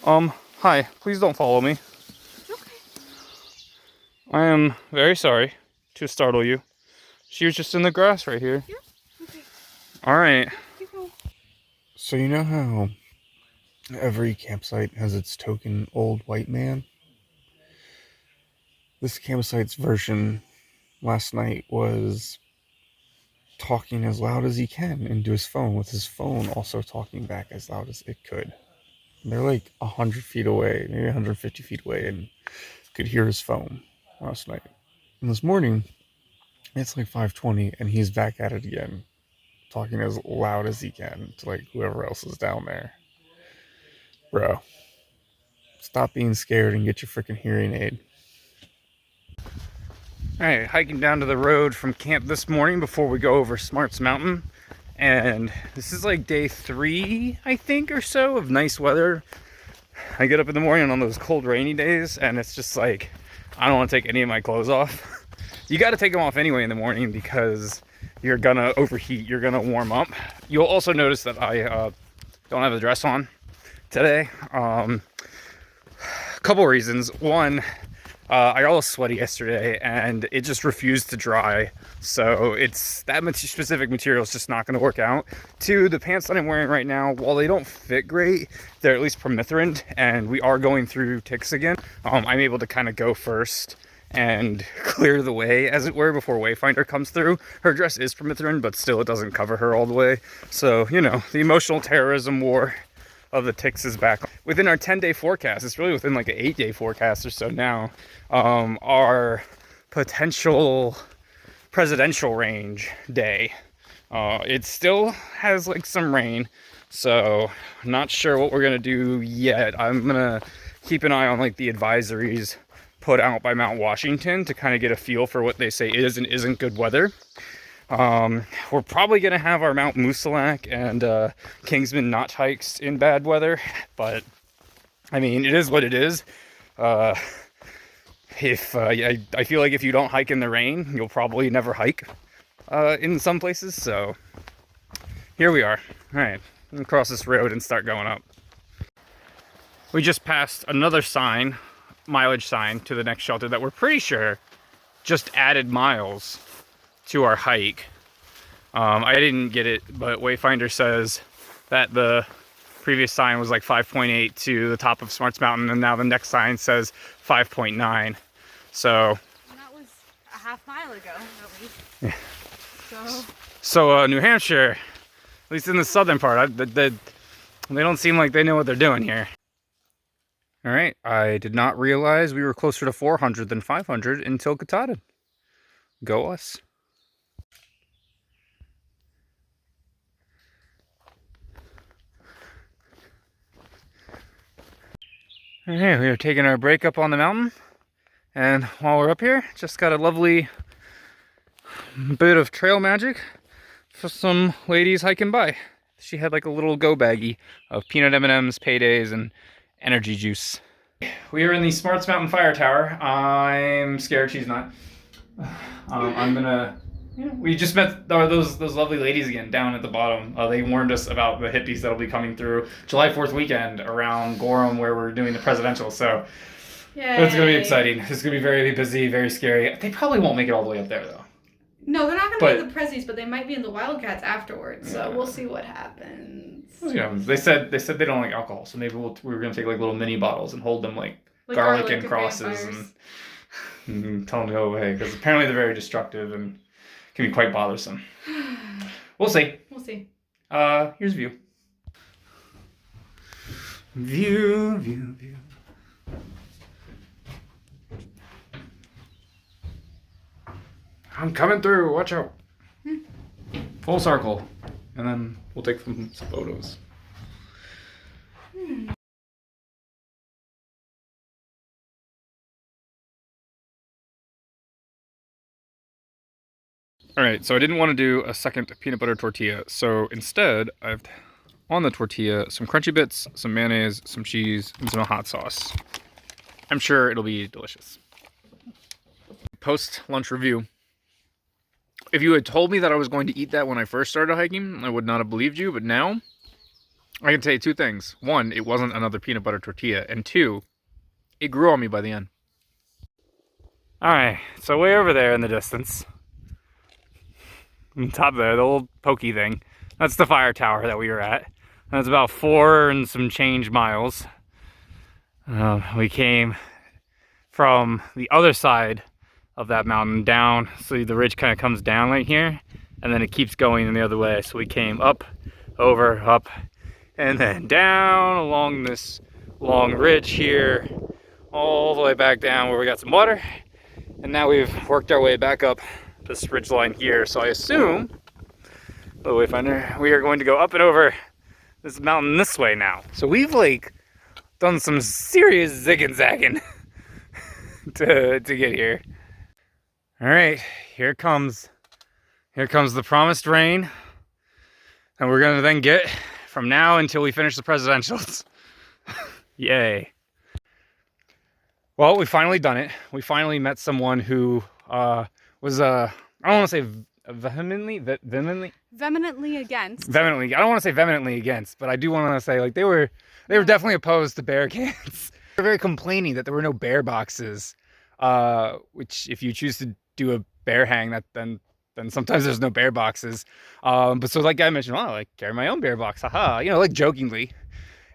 Hi, please don't follow me. Okay. I am very sorry to startle you. She was just in the grass right here. Yeah. Okay. Alright. Keep going. So you know how every campsite has its token old white man? This campsite's version last night was talking as loud as he can into his phone, with his phone also talking back as loud as it could. They're like 100 feet away, maybe 150 feet away, and could hear his phone last night. And this morning, it's like 5:20, and he's back at it again, talking as loud as he can to like whoever else is down there. Bro, stop being scared and get your freaking hearing aid. Alright, hiking down to the road from camp this morning before we go over Smarts Mountain. And this is like day 3, I think, or so of nice weather. I get up in the morning on those cold, rainy days, and it's just like, I don't want to take any of my clothes off. You got to take them off anyway in the morning because you're gonna overheat, you're gonna warm up. You'll also notice that I don't have a dress on today. A couple reasons. One, I got all sweaty yesterday and it just refused to dry. So it's that specific material is just not going to work out. Two, the pants that I'm wearing right now, while they don't fit great, they're at least permethrin, and we are going through ticks again. I'm able to kind of go first and clear the way, as it were, before Wayfinder comes through. Her dress is permethrin, but still it doesn't cover her all the way. So, you know, the emotional terrorism war of the ticks is back. Within our 10-day forecast, it's really within like an 8-day forecast or so now, our potential presidential range day. It still has like some rain, so not sure what we're gonna do yet. I'm gonna keep an eye on like the advisories put out by Mount Washington to kind of get a feel for what they say is and isn't good weather. We're probably gonna have our Mount Moosilauke and Kingsman Notch hikes in bad weather, but I mean, it is what it is. I feel like if you don't hike in the rain, you'll probably never hike in some places. So here we are. All right, I'm gonna cross this road and start going up. We just passed another sign, mileage sign, to the next shelter that we're pretty sure just added miles to our hike. I didn't get it, but Wayfinder says that the previous sign was like 5.8 to the top of Smarts Mountain, and now the next sign says 5.9. So And that was a half mile ago, at least. Yeah. So New Hampshire, at least in the southern part, they don't seem like they know what they're doing here. All right, I did not realize we were closer to 400 than 500 until Katahdin. Go us. Okay, we are taking our break up on the mountain, and while we're up here, just got a lovely bit of trail magic for some ladies hiking by. She had like a little go baggie of peanut M&Ms, paydays, and energy juice. We are in the Smarts Mountain Fire Tower. I'm scared she's not. I'm gonna. Yeah, we just met those lovely ladies again down at the bottom. They warned us about the hippies that'll be coming through July 4th weekend around Gorham, where we're doing the presidential. So it's gonna be exciting. It's gonna be very busy, very scary. They probably won't make it all the way up there though. No, they're not going to be in the Prezzies, but they might be in the Wildcats afterwards. So we'll see what happens. You know, they said they don't like alcohol, so maybe we were gonna take like little mini bottles and hold them like garlic and crosses and tell them to go away, because apparently they're very destructive and can be quite bothersome. We'll see. We'll see. Here's view. View. I'm coming through, watch out. Full circle. And then we'll take some photos. Alright, so I didn't want to do a second peanut butter tortilla, so instead I've on the tortilla some crunchy bits, some mayonnaise, some cheese, and some hot sauce. I'm sure it'll be delicious. Post-lunch review. If you had told me that I was going to eat that when I first started hiking, I would not have believed you, but now I can tell you two things. One, it wasn't another peanut butter tortilla. And two, it grew on me by the end. Alright, so way over there in the distance, on top there, the old pokey thing, that's the fire tower that we were at. And it's about 4 and some change miles. We came from the other side of that mountain down, so the ridge kind of comes down right here, and then it keeps going in the other way. So we came up, over, up, and then down along this long ridge here, all the way back down where we got some water. And now we've worked our way back up this ridge line here. So I assume, the Wayfinder, we are going to go up and over this mountain this way now. So we've like done some serious zigging zagging to get here. All right, here it comes. Here comes the promised rain. And we're gonna then get from now until we finish the presidentials. Yay. Well, we finally done it. We finally met someone who was, I don't want to say vehemently against. Vehemently. I don't want to say vehemently against, but I do want to say like they were definitely opposed to bear cans. They were very complaining that there were no bear boxes, which if you choose to do a bear hang, then sometimes there's no bear boxes. But so like I mentioned, oh, like carry my own bear box, haha, you know, like jokingly.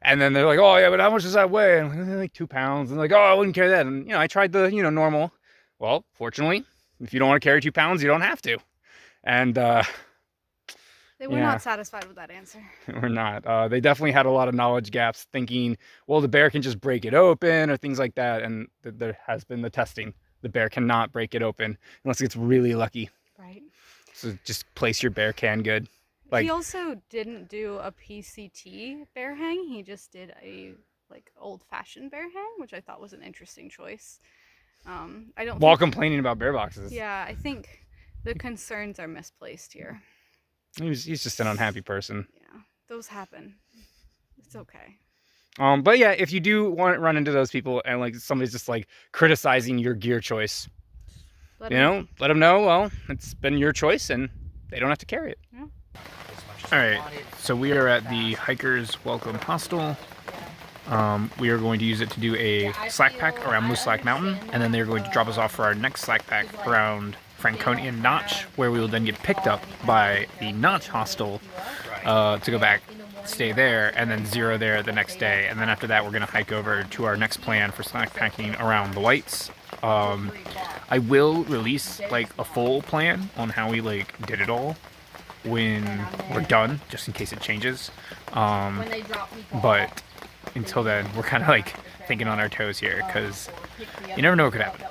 And then they're like, oh yeah, but how much does that weigh? And like 2 pounds. And like, oh, I wouldn't carry that. And you know, I tried the, you know, normal. Well, fortunately, if you don't want to carry 2 pounds, you don't have to. And they were not satisfied with that answer. We're not. They definitely had a lot of knowledge gaps, thinking, well, the bear can just break it open or things like that. And there has been the testing. The bear cannot break it open unless it gets really lucky. Right. So just place your bear can good. Like, he also didn't do a PCT bear hang. He just did a like old-fashioned bear hang, which I thought was an interesting choice. I don't. While complaining about bear boxes. Yeah, I think the concerns are misplaced here. He's just an unhappy person. Yeah, those happen. It's okay. But yeah, if you do want to run into those people and like somebody's just like criticizing your gear choice, let them know. Well, it's been your choice and they don't have to carry it. Yeah. All right, so we are at the Hikers Welcome Hostel. We are going to use it to do a slack pack around Moose Slack Mountain, and then they're going to drop us off for our next slack pack around Franconian Notch, where we will then get picked up by the Notch Hostel to go back, stay there, and then zero there the next day. And then after that, we're going to hike over to our next plan for slack packing around the Whites. I will release like a full plan on how we like did it all when we're done, just in case it changes. But until then, we're kind of like thinking on our toes here, because you never know what could happen.